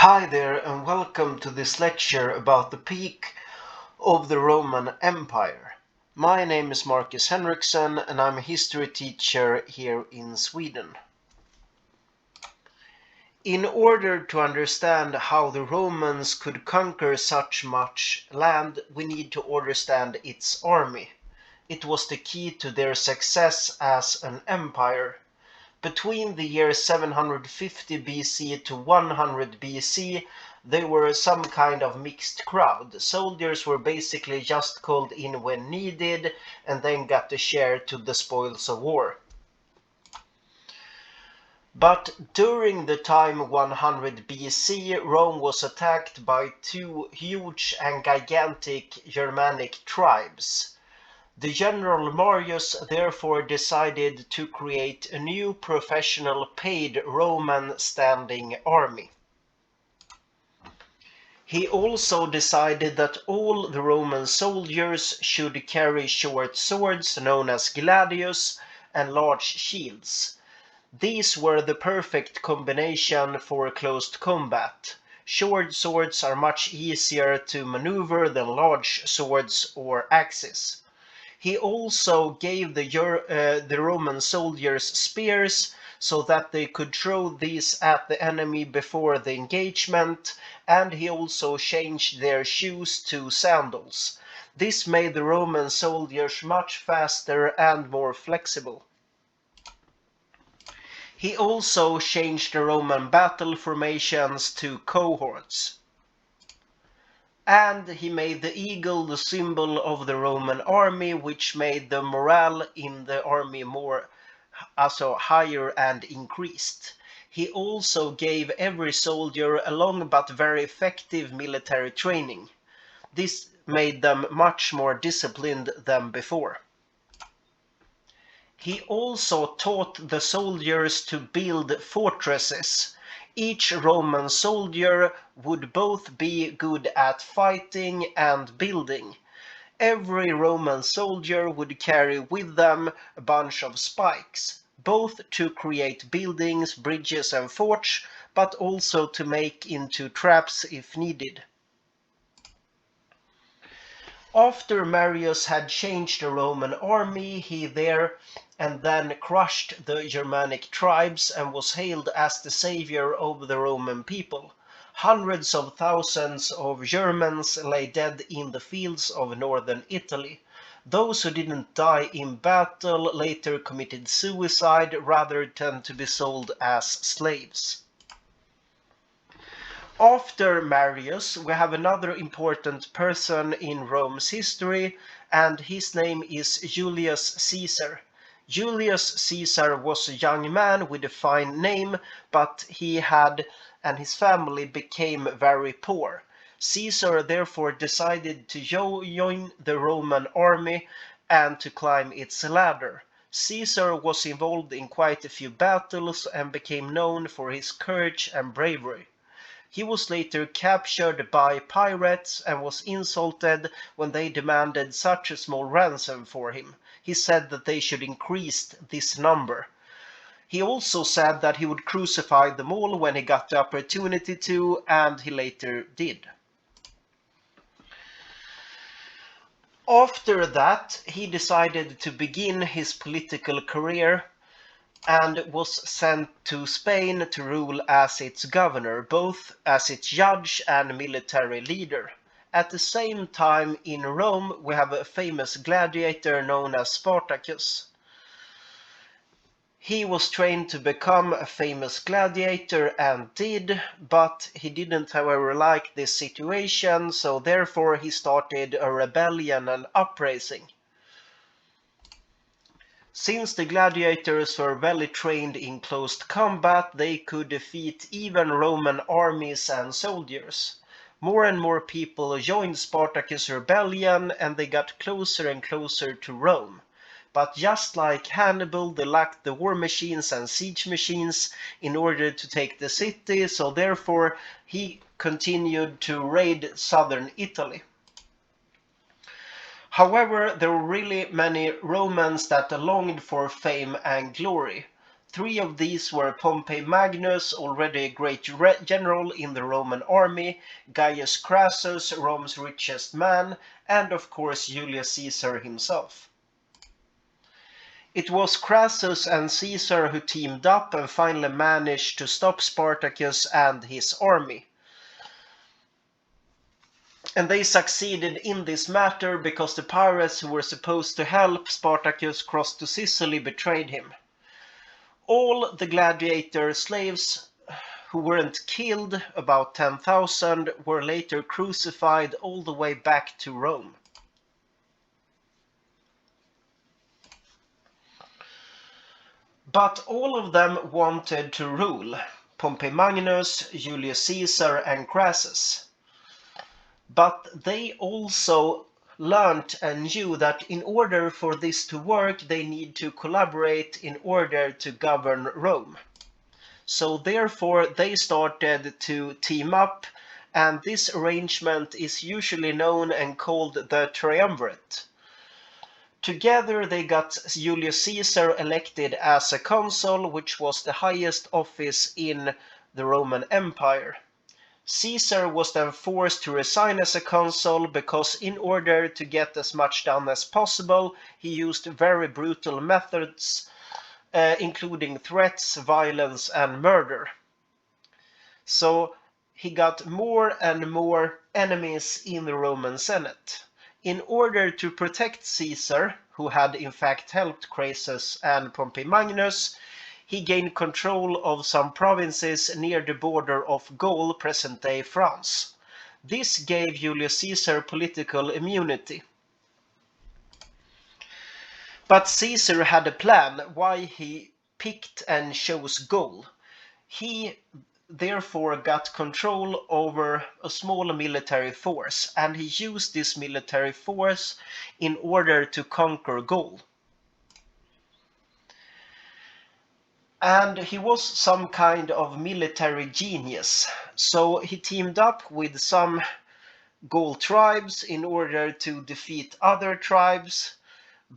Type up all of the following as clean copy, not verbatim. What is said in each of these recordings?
Hi there, and welcome to this lecture about the peak of the Roman Empire. My name is Marcus Henriksson, and I'm a history teacher here in Sweden. In order to understand how the Romans could conquer such much land, we need to understand its army. It was the key to their success as an empire. Between the year 750 BC to 100 BC, they were some kind of mixed crowd. Soldiers were basically just called in when needed and then got a share to the spoils of war. But during the time 100 BC, Rome was attacked by two huge and gigantic Germanic tribes. The general Marius therefore decided to create a new professional paid Roman standing army. He also decided that all the Roman soldiers should carry short swords known as gladius and large shields. These were the perfect combination for close combat. Short swords are much easier to maneuver than large swords or axes. He also gave the Roman soldiers spears so that they could throw these at the enemy before the engagement, and he also changed their shoes to sandals. This made the Roman soldiers much faster and more flexible. He also changed the Roman battle formations to cohorts. And he made the eagle the symbol of the Roman army, which made the morale in the army higher and increased. He also gave every soldier a long but very effective military training. This made them much more disciplined than before. He also taught the soldiers to build fortresses. Each Roman soldier would both be good at fighting and building. Every Roman soldier would carry with them a bunch of spikes, both to create buildings, bridges and forts, but also to make into traps if needed. After Marius had changed the Roman army, he there and then crushed the Germanic tribes and was hailed as the savior of the Roman people. Hundreds of thousands of Germans lay dead in the fields of northern Italy. Those who didn't die in battle later committed suicide rather than to be sold as slaves. After Marius, we have another important person in Rome's history, and his name is Julius Caesar. Julius Caesar was a young man with a fine name, but he had and his family became very poor. Caesar therefore decided to join the Roman army and to climb its ladder. Caesar was involved in quite a few battles and became known for his courage and bravery. He was later captured by pirates and was insulted when they demanded such a small ransom for him. He said that they should increase this number. He also said that he would crucify them all when he got the opportunity to, and he later did. After that, he decided to begin his political career and was sent to Spain to rule as its governor, both as its judge and military leader. At the same time, in Rome, we have a famous gladiator known as Spartacus. He was trained to become a famous gladiator and did, but he didn't, however, like this situation, so therefore he started a rebellion and uprising. Since the gladiators were well trained in close combat, they could defeat even Roman armies and soldiers. More and more people joined Spartacus' rebellion, and they got closer and closer to Rome. But just like Hannibal, they lacked the war machines and siege machines in order to take the city, so therefore he continued to raid southern Italy. However, there were really many Romans that longed for fame and glory. Three of these were Pompey Magnus, already a great general in the Roman army, Gaius Crassus, Rome's richest man, and of course Julius Caesar himself. It was Crassus and Caesar who teamed up and finally managed to stop Spartacus and his army. And they succeeded in this matter because the pirates who were supposed to help Spartacus cross to Sicily betrayed him. All the gladiator slaves who weren't killed, about 10,000, were later crucified all the way back to Rome. But all of them wanted to rule, Pompey Magnus, Julius Caesar and Crassus. But they also learned and knew that in order for this to work, they need to collaborate in order to govern Rome. So therefore they started to team up, and this arrangement is usually known and called the triumvirate. Together they got Julius Caesar elected as a consul, which was the highest office in the Roman Empire. Caesar was then forced to resign as a consul because in order to get as much done as possible, he used very brutal methods, including threats, violence and murder. So he got more and more enemies in the Roman Senate. In order to protect Caesar, who had in fact helped Crassus and Pompey Magnus, he gained control of some provinces near the border of Gaul, present-day France. This gave Julius Caesar political immunity. But Caesar had a plan why he picked and chose Gaul. He therefore got control over a small military force, and he used this military force in order to conquer Gaul. And he was some kind of military genius, so he teamed up with some Gaul tribes in order to defeat other tribes,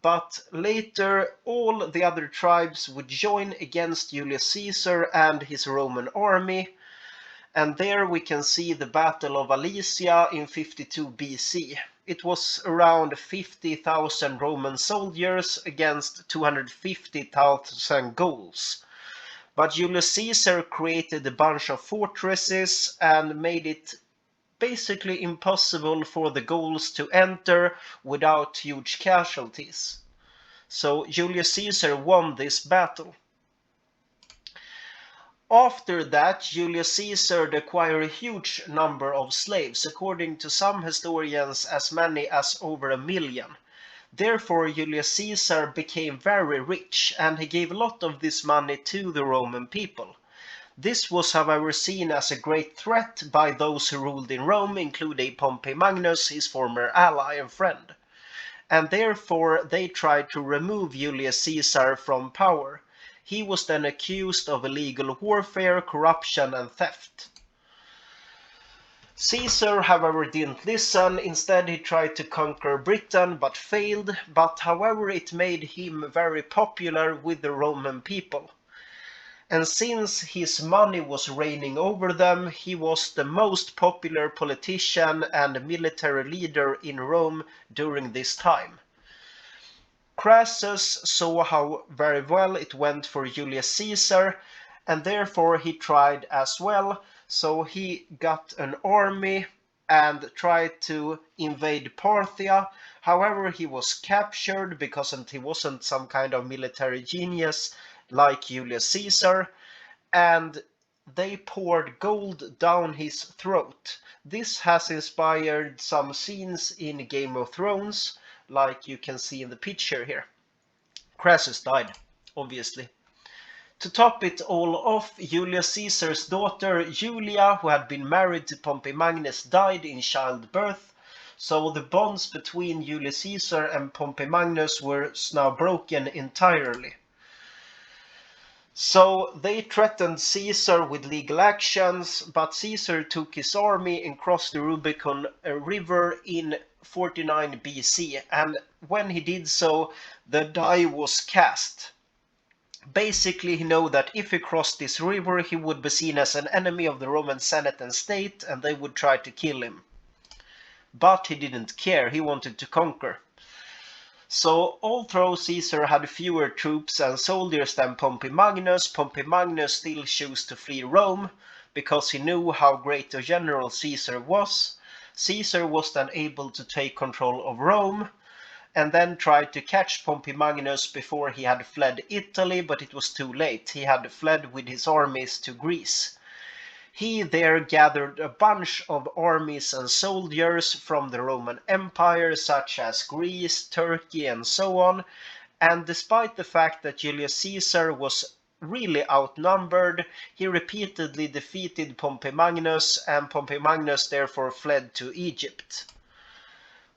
but later all the other tribes would join against Julius Caesar and his Roman army, and there we can see the Battle of Alesia in 52 BC. It was around 50,000 Roman soldiers against 250,000 Gauls. But Julius Caesar created a bunch of fortresses and made it basically impossible for the Gauls to enter without huge casualties. So Julius Caesar won this battle. After that, Julius Caesar acquired a huge number of slaves, according to some historians as many as over 1 million. Therefore, Julius Caesar became very rich, and he gave a lot of this money to the Roman people. This was, however, seen as a great threat by those who ruled in Rome, including Pompey Magnus, his former ally and friend. And therefore, they tried to remove Julius Caesar from power. He was then accused of illegal warfare, corruption and theft. Caesar, however, didn't listen. Instead, he tried to conquer Britain, but failed. But, however, it made him very popular with the Roman people. And since his money was reigning over them, he was the most popular politician and military leader in Rome during this time. Crassus saw how very well it went for Julius Caesar, and therefore he tried as well. So he got an army and tried to invade Parthia. However, he was captured because he wasn't some kind of military genius like Julius Caesar, and they poured gold down his throat. This has inspired some scenes in Game of Thrones, like you can see in the picture here. Crassus died, obviously. To top it all off, Julius Caesar's daughter Julia, who had been married to Pompey Magnus, died in childbirth. So the bonds between Julius Caesar and Pompey Magnus were now broken entirely. So they threatened Caesar with legal actions, but Caesar took his army and crossed the Rubicon River in 49 BC, and when he did so, the die was cast. Basically, he knew that if he crossed this river, he would be seen as an enemy of the Roman Senate and state, and they would try to kill him. But he didn't care, he wanted to conquer. So, although Caesar had fewer troops and soldiers than Pompey Magnus still chose to flee Rome, because he knew how great a general Caesar was. Caesar was then able to take control of Rome, and then tried to catch Pompey Magnus before he had fled Italy, but it was too late. He had fled with his armies to Greece. He there gathered a bunch of armies and soldiers from the Roman Empire, such as Greece, Turkey, and so on. And despite the fact that Julius Caesar was really outnumbered, he repeatedly defeated Pompey Magnus, and Pompey Magnus therefore fled to Egypt.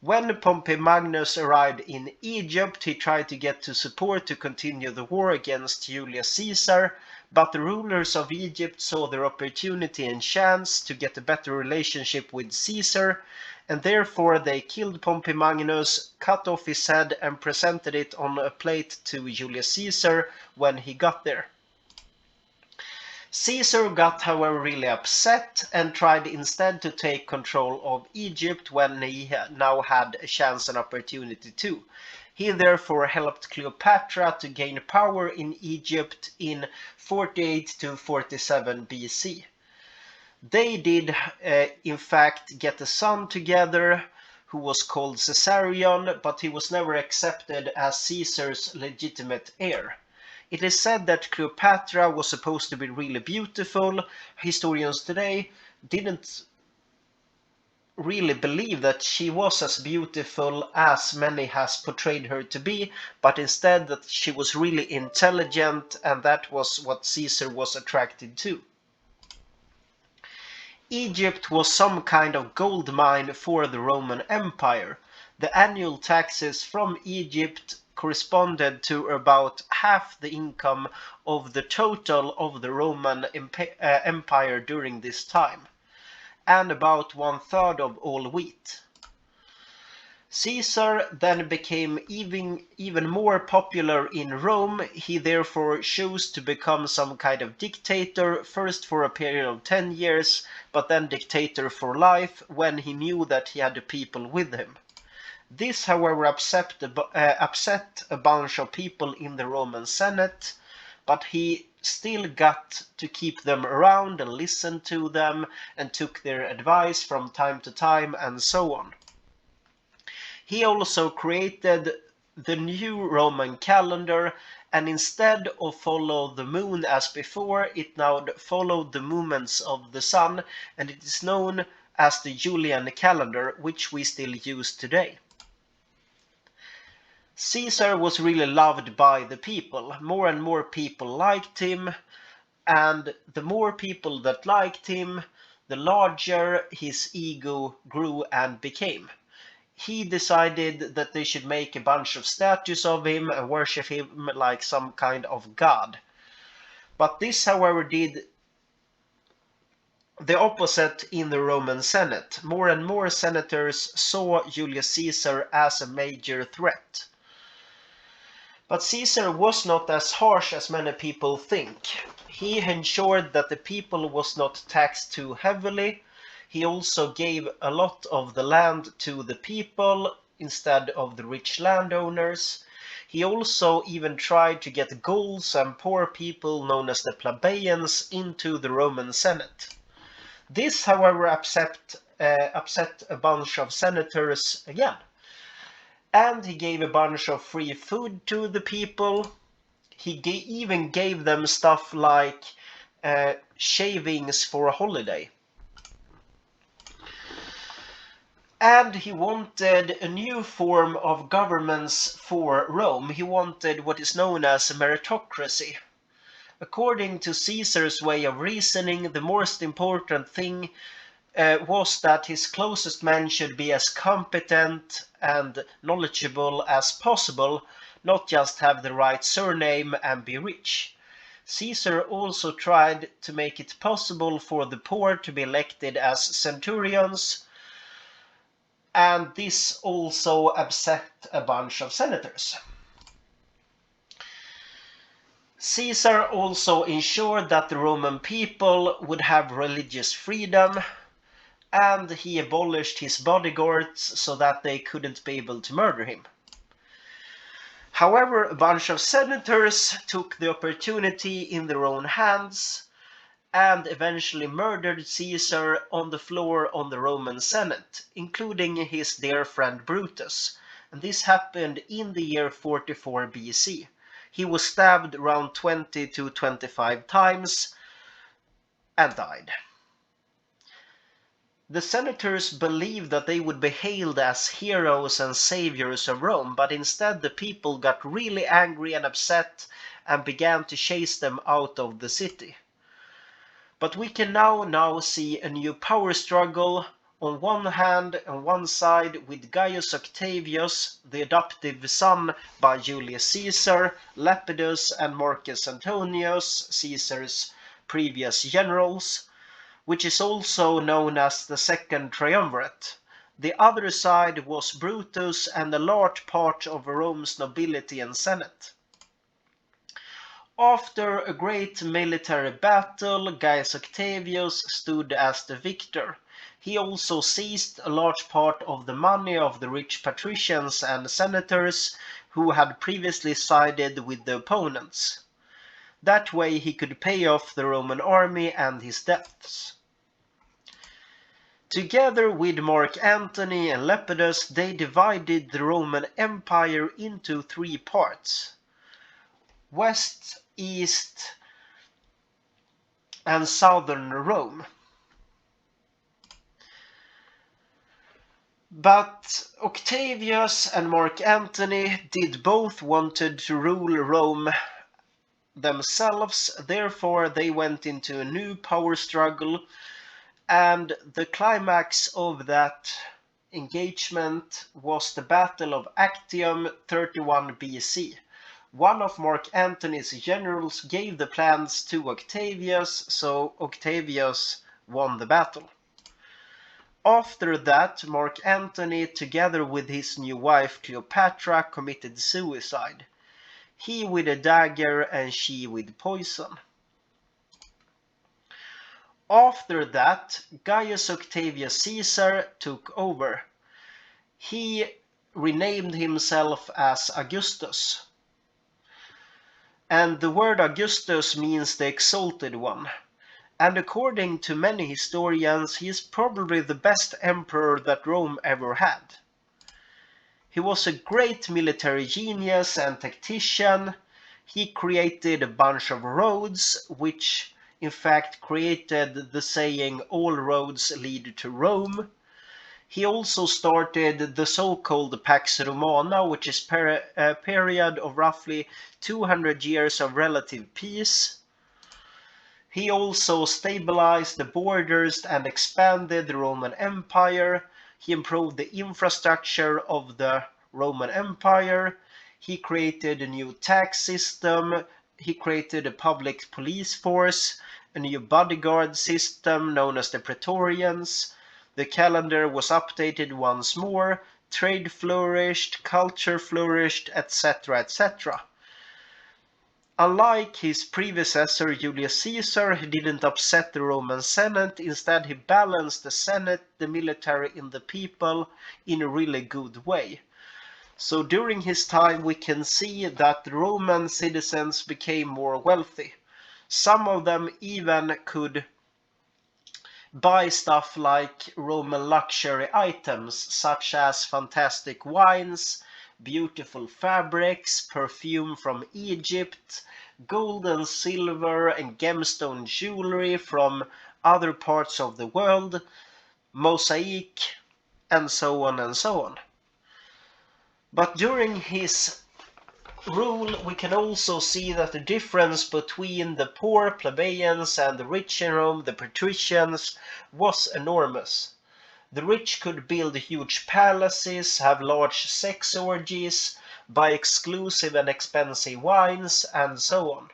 When Pompey Magnus arrived in Egypt, he tried to get to support to continue the war against Julius Caesar, but the rulers of Egypt saw their opportunity and chance to get a better relationship with Caesar, and therefore they killed Pompey Magnus, cut off his head, and presented it on a plate to Julius Caesar when he got there. Caesar got, however, really upset and tried instead to take control of Egypt when he now had a chance and opportunity to. He therefore helped Cleopatra to gain power in Egypt in 48 to 47 BC. They did, in fact, get a son together who was called Caesarion, but he was never accepted as Caesar's legitimate heir. It is said that Cleopatra was supposed to be really beautiful. Historians today didn't really believe that she was as beautiful as many has portrayed her to be, but instead that she was really intelligent, and that was what Caesar was attracted to. Egypt was some kind of gold mine for the Roman Empire. The annual taxes from Egypt corresponded to about half the income of the total of the Roman Empire during this time, and about 1/3 of all wheat. Caesar then became even more popular in Rome. He therefore chose to become some kind of dictator, first for a period of 10 years, but then dictator for life when he knew that he had the people with him. This, however, upset a bunch of people in the Roman Senate, but he still got to keep them around and listened to them and took their advice from time to time and so on. He also created the new Roman calendar, and instead of follow the moon as before, it now followed the movements of the sun, and it is known as the Julian calendar, which we still use today. Caesar was really loved by the people. More and more people liked him, and the more people that liked him, the larger his ego grew and became. He decided that they should make a bunch of statues of him and worship him like some kind of god. But this, however, did the opposite in the Roman Senate. More and more senators saw Julius Caesar as a major threat. But Caesar was not as harsh as many people think. He ensured that the people was not taxed too heavily. He also gave a lot of the land to the people instead of the rich landowners. He also even tried to get Gauls and poor people known as the plebeians into the Roman Senate. This, however, upset a bunch of senators again. And he gave a bunch of free food to the people. He even gave them stuff like shavings for a holiday. And he wanted a new form of governance for Rome. He wanted what is known as a meritocracy. According to Caesar's way of reasoning, the most important thing was that his closest men should be as competent and knowledgeable as possible, not just have the right surname and be rich. Caesar also tried to make it possible for the poor to be elected as centurions, and this also upset a bunch of senators. Caesar also ensured that the Roman people would have religious freedom, and he abolished his bodyguards so that they couldn't be able to murder him. However, a bunch of senators took the opportunity in their own hands and eventually murdered Caesar on the floor of the Roman Senate, including his dear friend Brutus. And this happened in the year 44 BC. He was stabbed around 20 to 25 times and died. The senators believed that they would be hailed as heroes and saviors of Rome, but instead the people got really angry and upset and began to chase them out of the city. But we can now see a new power struggle on one hand, on one side with Gaius Octavius, the adoptive son by Julius Caesar, Lepidus and Marcus Antonius, Caesar's previous generals, which is also known as the Second Triumvirate. The other side was Brutus and a large part of Rome's nobility and senate. After a great military battle, Gaius Octavius stood as the victor. He also seized a large part of the money of the rich patricians and senators who had previously sided with the opponents. That way he could pay off the Roman army and his debts. Together with Mark Antony and Lepidus, they divided the Roman Empire into three parts: West, East, and Southern Rome. But Octavius and Mark Antony did both wanted to rule Rome themselves, therefore they went into a new power struggle, and the climax of that engagement was the Battle of Actium 31 BC. One of Mark Antony's generals gave the plans to Octavius, so Octavius won the battle. After that, Mark Antony, together with his new wife Cleopatra, committed suicide. He with a dagger and she with poison. After that, Gaius Octavius Caesar took over. He renamed himself as Augustus. And the word Augustus means the exalted one. And according to many historians, he is probably the best emperor that Rome ever had. He was a great military genius and tactician. He created a bunch of roads, which in fact created the saying, all roads lead to Rome. He also started the so-called Pax Romana, which is a period of roughly 200 years of relative peace. He also stabilized the borders and expanded the Roman Empire. He improved the infrastructure of the Roman Empire. He created a new tax system. He created a public police force, a new bodyguard system known as the Praetorians. The calendar was updated once more. Trade flourished, culture flourished, etc., etc. Unlike his predecessor Julius Caesar, he didn't upset the Roman Senate. Instead, he balanced the Senate, the military, and the people in a really good way. So during his time, we can see that the Roman citizens became more wealthy. Some of them even could buy stuff like Roman luxury items, such as fantastic wines, beautiful fabrics, perfume from Egypt, gold and silver and gemstone jewelry from other parts of the world, mosaic, and so on and so on. But during his rule, we can also see that the difference between the poor plebeians and the rich in Rome, the patricians, was enormous. The rich could build huge palaces, have large sex orgies, buy exclusive and expensive wines, and so on.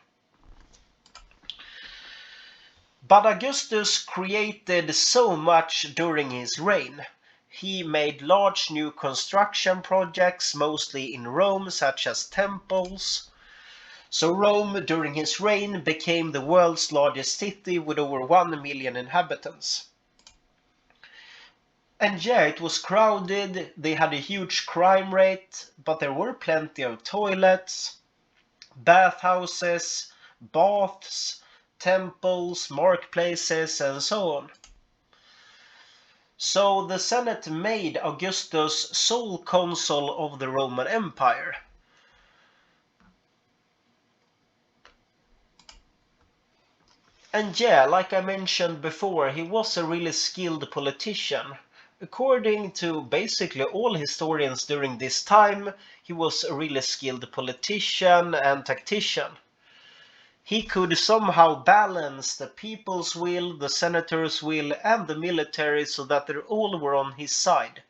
But Augustus created so much during his reign. He made large new construction projects, mostly in Rome, such as temples. So Rome, during his reign, became the world's largest city with over 1 million inhabitants. And yeah, it was crowded, they had a huge crime rate, but there were plenty of toilets, bathhouses, baths, temples, marketplaces, and so on. So the Senate made Augustus sole consul of the Roman Empire. And yeah, like I mentioned before, he was a really skilled politician. According to basically all historians during this time, he was a really skilled politician and tactician. He could somehow balance the people's will, the senator's will, and the military so that they all were on his side.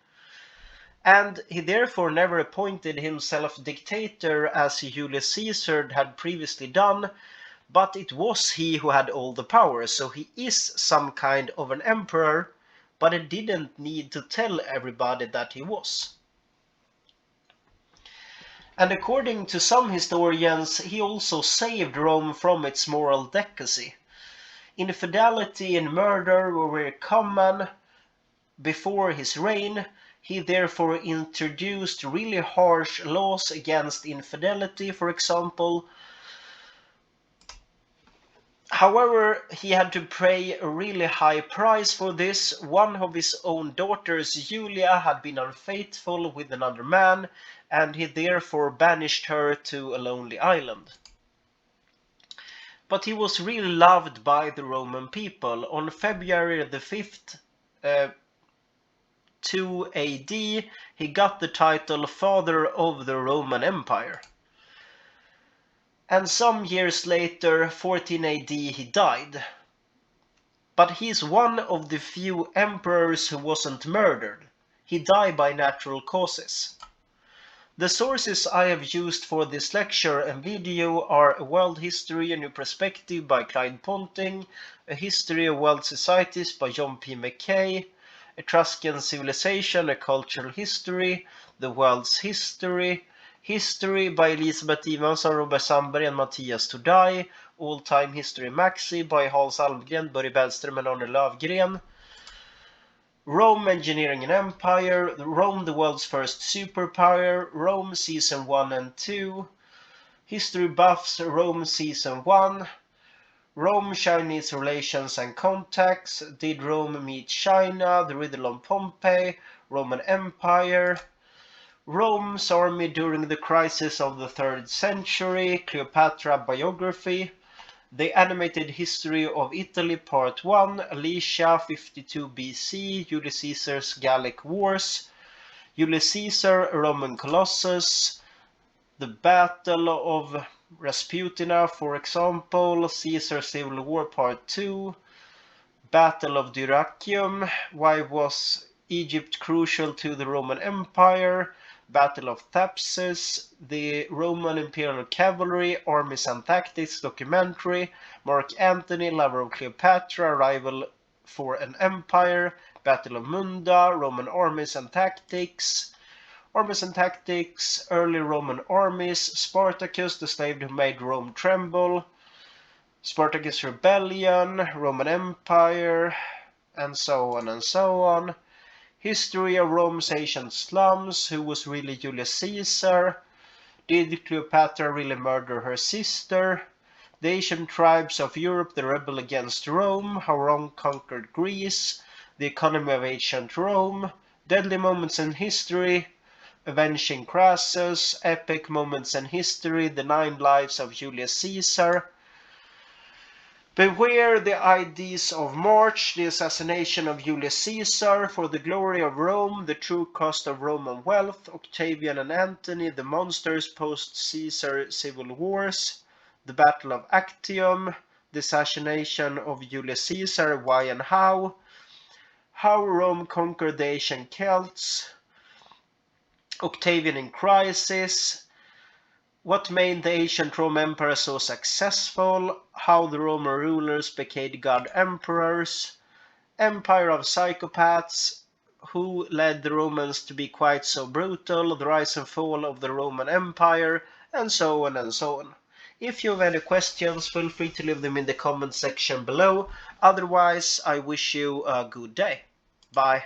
And he therefore never appointed himself dictator as Julius Caesar had previously done, but it was he who had all the power, so he is some kind of an emperor, but he didn't need to tell everybody that he was. And according to some historians, he also saved Rome from its moral decay. Infidelity and murder were common before his reign. He therefore introduced really harsh laws against infidelity, for example. However, he had to pay a really high price for this. One of his own daughters, Julia, had been unfaithful with another man, and he therefore banished her to a lonely island. But he was really loved by the Roman people. On February the 5th, 2 AD, he got the title Father of the Roman Empire. And some years later, 14 AD, he died. But he's one of the few emperors who wasn't murdered. He died by natural causes. The sources I have used for this lecture and video are A World History, A New Perspective by Clyde Ponting, A History of World Societies by John P. McKay, Etruscan Civilization, A Cultural History, The World's History, History by Elisabeth Ivansson, Robert Sandberg and Mattias Tordai, All Time History Maxi by Hans Almgren, Börje Bellström and Arne Lövgren, Rome Engineering and Empire, Rome the World's First Superpower, Rome Season 1 and 2, History Buffs, Rome Season 1, Rome-Chinese Relations and Contacts, Did Rome Meet China, The Riddle of Pompeii, Roman Empire, Rome's army during the crisis of the 3rd century, Cleopatra biography, The Animated History of Italy Part 1, Alicia 52 BC, Julius Caesar's Gallic Wars, Julius Caesar, a Roman Colossus, The Battle of Rasputina, for example, Caesar's Civil War Part 2, Battle of Dyrrhachium, Why Was Egypt Crucial to the Roman Empire, Battle of Thapsus, The Roman Imperial Cavalry, Armies and Tactics documentary, Mark Antony, Lover of Cleopatra, Rival for an Empire, Battle of Munda, Roman Armies and Tactics, Early Roman Armies, Spartacus, the slave who made Rome tremble, Spartacus Rebellion, Roman Empire, and so on and so on. History of Rome's ancient slums, Who was really Julius Caesar, Did Cleopatra really murder her sister, The Ancient Tribes of Europe, the rebel against Rome, How Rome conquered Greece, The economy of ancient Rome, Deadly moments in history, Avenging Crassus, Epic moments in history, The 9 lives of Julius Caesar, Beware the Ides of March, the assassination of Julius Caesar, For the glory of Rome, the true cost of Roman wealth, Octavian and Antony, the monsters post-Caesar civil wars, the Battle of Actium, the assassination of Julius Caesar, why and how Rome conquered the Asian Celts, Octavian in crisis, what made the ancient Roman Empire so successful, how the Roman rulers became god emperors, empire of psychopaths, who led the Romans to be quite so brutal, the rise and fall of the Roman Empire, and so on and so on. If you have any questions, feel free to leave them in the comment section below. Otherwise, I wish you a good day. Bye.